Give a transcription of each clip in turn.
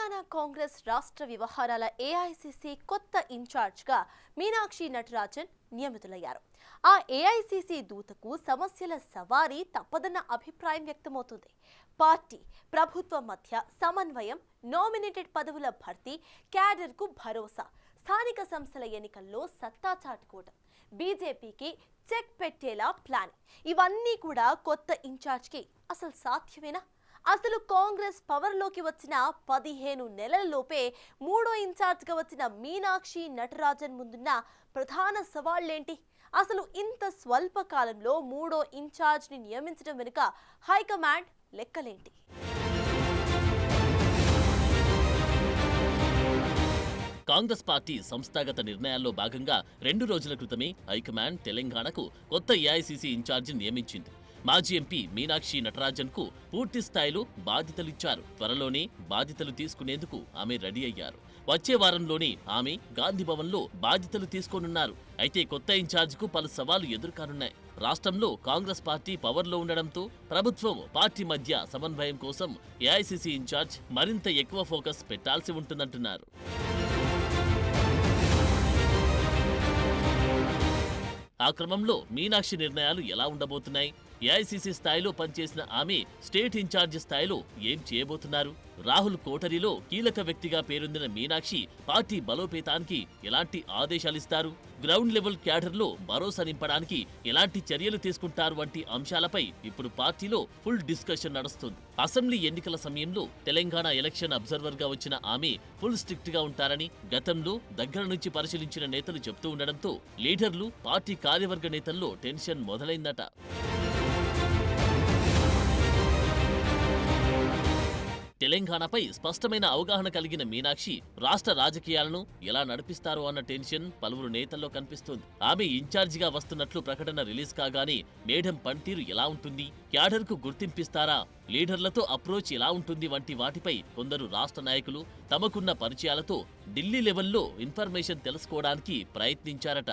తెలంగాణ కాంగ్రెస్ రాష్ట్ర వ్యవహారాల ఏఐసీసీ కొత్త ఇన్ఛార్జ్గా మీనాక్షి నటరాజన్ నియమితులయ్యారు. ఆ ఏఐసీసీ దూతకు సమస్యల సవారీ తప్పదన్న అభిప్రాయం వ్యక్తమవుతుంది. పార్టీ, ప్రభుత్వం మధ్య సమన్వయం, నామినేటెడ్ పదవుల భర్తీ, క్యాడర్కు భరోసా, స్థానిక సంస్థల ఎన్నికల్లో సత్తా చాటుకోవడం, బీజేపీకి చెక్ పెట్టేలా ప్లాన్, ఇవన్నీ కూడా కొత్త ఇన్ఛార్జ్కి అసలు సాధ్యమేనా? అసలు కాంగ్రెస్ పవర్లోకి వచ్చిన 15 నెలలలోపే మూడో ఇన్ఛార్జ్గా వచ్చిన మీనాక్షి నటరాజన్ ముందున్న ప్రధాన సవాళ్లేంటి? అసలు ఇంత స్వల్ప కాలంలో మూడో ఇన్ఛార్జ్ని నియమించడం వెనుక హైకమాండ్ లెక్కలేంటి? కాంగ్రెస్ పార్టీ సంస్థాగత నిర్ణయాల్లో భాగంగా 2 రోజుల క్రితమే హైకమాండ్ తెలంగాణకు కొత్త ఏఐసీసీ ఇన్ఛార్జిని నియమించింది. మాజీ ఎంపీ మీనాక్షి నటరాజన్కు పూర్తి స్థాయిలో బాధ్యతలిచ్చారు. త్వరలోనే బాధ్యతలు తీసుకునేందుకు ఆమె రెడీ అయ్యారు. వచ్చే వారంలోనే ఆమె గాంధీ భవన్లో బాధ్యతలు తీసుకోనున్నారు. అయితే కొత్త ఇన్ఛార్జ్కు పలు సవాళ్లు ఎదుర్కానున్నాయి. రాష్ట్రంలో కాంగ్రెస్ పార్టీ పవర్లో ఉండడంతో ప్రభుత్వం, పార్టీ మధ్య సమన్వయం కోసం ఏఐసీసీ ఇన్ఛార్జ్ మరింత ఎక్కువ ఫోకస్ పెట్టాల్సి ఉంటుందంటున్నారు. ఆ క్రమంలో మీనాక్షి నిర్ణయాలు ఎలా ఉండబోతున్నాయి? ఏఐసీసీ స్థాయిలో పనిచేసిన ఆమె స్టేట్ ఇన్ఛార్జి స్థాయిలో ఏం చేయబోతున్నారు? రాహుల్ కోటరీలో కీలక వ్యక్తిగా పేరొందిన మీనాక్షి పార్టీ బలోపేతానికి ఎలాంటి ఆదేశాలిస్తారు? గ్రౌండ్ లెవెల్ క్యాడర్లో భరోసా నింపడానికి ఎలాంటి చర్యలు తీసుకుంటారు వంటి అంశాలపై ఇప్పుడు పార్టీలో ఫుల్ డిస్కషన్ నడుస్తుంది. అసెంబ్లీ ఎన్నికల సమయంలో తెలంగాణ ఎలక్షన్ అబ్జర్వర్ గా వచ్చిన ఆమె ఫుల్ స్ట్రిక్ట్ గా ఉంటారని గతంలో దగ్గర నుంచి పరిశీలించిన నేతలు చెబుతూ ఉండడంతో లీడర్లు, పార్టీ కార్యవర్గ నేతల్లో టెన్షన్ మొదలైందట. తెలంగాణపై స్పష్టమైన అవగాహన కలిగిన మీనాక్షి రాష్ట్ర రాజకీయాలను ఎలా నడిపిస్తారో అన్న టెన్షన్ పలువురు నేతల్లో కనిపిస్తోంది. ఆమె ఇన్ఛార్జిగా వస్తున్నట్లు ప్రకటన రిలీజ్ కాగానే మేడం పనితీరు ఎలా ఉంటుంది, క్యాడర్కు గుర్తింపిస్తారా, లీడర్లతో అప్రోచ్ ఎలా ఉంటుంది వంటి వాటిపై కొందరు రాష్ట్ర నాయకులు తమకున్న పరిచయాలతో ఢిల్లీ లెవెల్లో ఇన్ఫర్మేషన్ తెలుసుకోవడానికి ప్రయత్నించారట.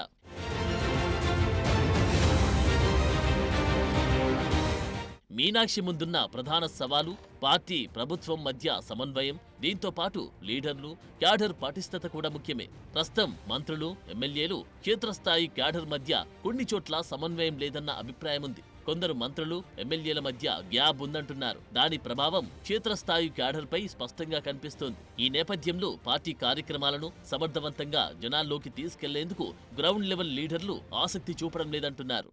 మీనాక్షి ముందున్న ప్రధాన సవాలు పార్టీ, ప్రభుత్వం మధ్య సమన్వయం. దీంతో పాటు లీడర్లు, క్యాడర్ పటిష్టత కూడా ముఖ్యమే. ప్రస్తుతం మంత్రులు, ఎమ్మెల్యేలు, క్షేత్రస్థాయి క్యాడర్ మధ్య కొన్ని చోట్ల సమన్వయం లేదన్న అభిప్రాయం ఉంది. కొందరు మంత్రులు, ఎమ్మెల్యేల మధ్య గ్యాప్ ఉందంటున్నారు. దాని ప్రభావం క్షేత్రస్థాయి క్యాడర్పై స్పష్టంగా కనిపిస్తోంది. ఈ నేపథ్యంలో పార్టీ కార్యక్రమాలను సమర్థవంతంగా జనాల్లోకి తీసుకెళ్లేందుకు గ్రౌండ్ లెవెల్ లీడర్లు ఆసక్తి చూపడం లేదంటున్నారు.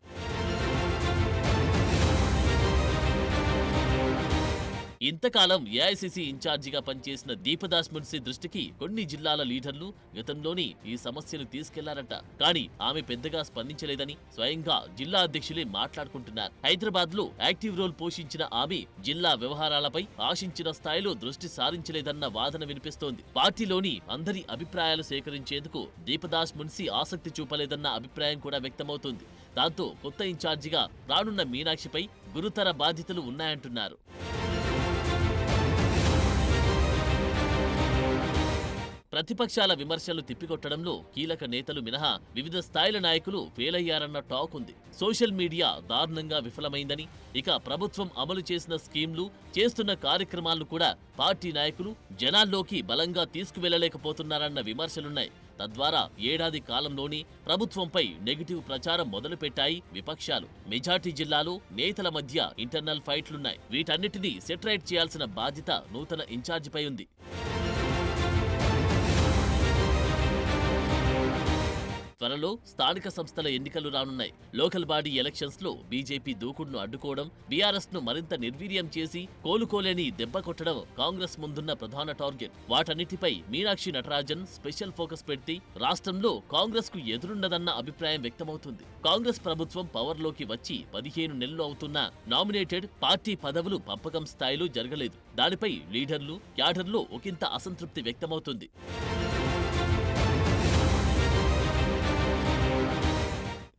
ఇంతకాలం ఏఐసీసీ ఇన్ఛార్జిగా పనిచేసిన దీపదాస్ మున్సి దృష్టికి కొన్ని జిల్లాల లీడర్లు గతంలోని ఈ సమస్యను తీసుకెళ్లారట. కానీ ఆమె పెద్దగా స్పందించలేదని స్వయంగా జిల్లా అధ్యక్షులే మాట్లాడుకుంటున్నారు. హైదరాబాద్ లో యాక్టివ్ రోల్ పోషించిన ఆమె జిల్లా వ్యవహారాలపై ఆశించిన స్థాయిలో దృష్టి సారించలేదన్న వాదన వినిపిస్తోంది. పార్టీలోని అందరి అభిప్రాయాలు సేకరించేందుకు దీపదాస్ మున్సి ఆసక్తి చూపలేదన్న అభిప్రాయం కూడా వ్యక్తమవుతోంది. దాంతో కొత్త ఇన్ఛార్జిగా రానున్న మీనాక్షిపై గురుతర బాధ్యతలు ఉన్నాయంటున్నారు. ప్రతిపక్షాల విమర్శలు తిప్పికొట్టడంలో కీలక నేతలు మినహా వివిధ స్థాయిల నాయకులు ఫెయిల్ అయ్యారన్న టాక్ ఉంది. సోషల్ మీడియా దారుణంగా విఫలమైందని, ఇక ప్రభుత్వం అమలు చేసిన స్కీమ్లు, చేస్తున్న కార్యక్రమాలను కూడా పార్టీ నాయకులు జనాల్లోకి బలంగా తీసుకువెళ్లలేకపోతున్నారన్న విమర్శలున్నాయి. తద్వారా ఏడాది కాలంలోనే ప్రభుత్వంపై నెగిటివ్ ప్రచారం మొదలుపెట్టాయి విపక్షాలు. మెజార్టీ జిల్లాలో నేతల మధ్య ఇంటర్నల్ ఫైట్లున్నాయి. వీటన్నిటినీ సెటరైట్ చేయాల్సిన బాధ్యత నూతన ఇన్ఛార్జిపై ఉంది. త్వరలో స్థానిక సంస్థల ఎన్నికలు రానున్నాయి. లోకల్ బాడీ ఎలక్షన్స్ లో బీజేపీ దూకుడును అడ్డుకోవడం, బీఆర్ఎస్ ను మరింత నిర్వీర్యం చేసి కోలుకోలేని దెబ్బ కొట్టడం కాంగ్రెస్ ముందున్న ప్రధాన టార్గెట్. వాటన్నిటిపై మీనాక్షి నటరాజన్ స్పెషల్ ఫోకస్ పెట్టి రాష్ట్రంలో కాంగ్రెస్ కు ఎదురుండదన్న అభిప్రాయం వ్యక్తమవుతుంది. కాంగ్రెస్ ప్రభుత్వం పవర్లోకి వచ్చి 15 నెలలు అవుతున్నా నామినేటెడ్ పార్టీ పదవులు పంపకం స్థాయిలో జరగలేదు. దానిపై లీడర్లు, క్యాడర్లో ఒకంత అసంతృప్తి వ్యక్తమవుతుంది.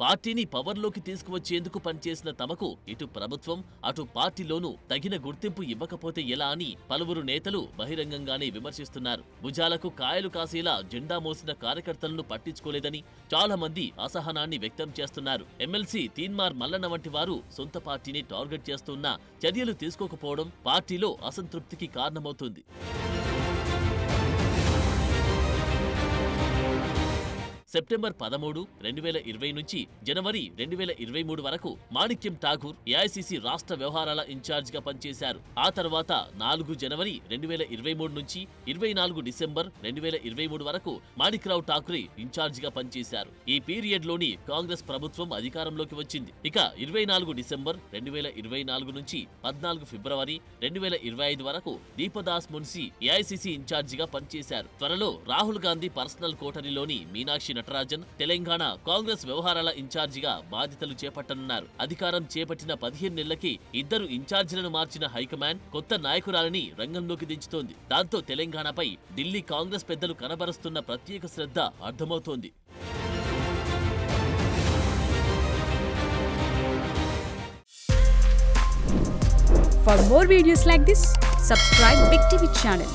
పార్టీని పవర్లోకి తీసుకువచ్చేందుకు పనిచేసిన తమకు ఇటు ప్రభుత్వం, అటు పార్టీలోనూ తగిన గుర్తింపు ఇవ్వకపోతే ఎలా అని పలువురు నేతలు బహిరంగంగానే విమర్శిస్తున్నారు. భుజాలకు కాయలు కాసేలా జెండా మోసిన కార్యకర్తలను పట్టించుకోలేదని చాలా మంది అసహనాన్ని వ్యక్తం చేస్తున్నారు. ఎమ్మెల్సీ తీన్మార్ మల్లన్న వంటి వారు సొంత పార్టీని టార్గెట్ చేస్తున్నా చర్యలు తీసుకోకపోవడం పార్టీలో అసంతృప్తికి కారణమవుతుంది. సెప్టెంబర్ 13, 2020 నుంచి జనవరి 2023 వరకు మాణిక్యం ఠాగూర్ ఏఐసీసీ రాష్ట్ర వ్యవహారాల ఇన్ఛార్జిగా పనిచేశారు. ఆ తర్వాత 4 జనవరి 2023 నుంచి 24 డిసెంబర్ 2023 వరకు మాణిక్రావు ఠాకూరే ఇన్ఛార్జిగా పనిచేశారు. ఈ పీరియడ్ లోని కాంగ్రెస్ ప్రభుత్వం అధికారంలోకి వచ్చింది. ఇక 24 డిసెంబర్ 2024 నుంచి 14 ఫిబ్రవరి 2025 వరకు దీపదాస్ మున్షి ఏఐసీసీ ఇన్ఛార్జిగా పనిచేశారు. త్వరలో రాహుల్ గాంధీ పర్సనల్ కోటరీలోని మీనాక్షి నటరాజన్ తెలంగాణ కాంగ్రెస్ వ్యవహారాల ఇన్ఛార్జిగా బాధ్యతలు చేపట్టనున్నారు. అధికారం చేపట్టిన 15 నెలలకి ఇద్దరు ఇన్ఛార్జీలను మార్చిన హైకమాండ్ కొత్త నాయకురాలని రంగంలోకి దించుతోంది. దాంతో తెలంగాణపై ఢిల్లీ కాంగ్రెస్ పెద్దలు కనబరుస్తున్న ప్రత్యేక శ్రద్ధ అర్థమవుతోంది. For more videos like this, subscribe Big TV channel.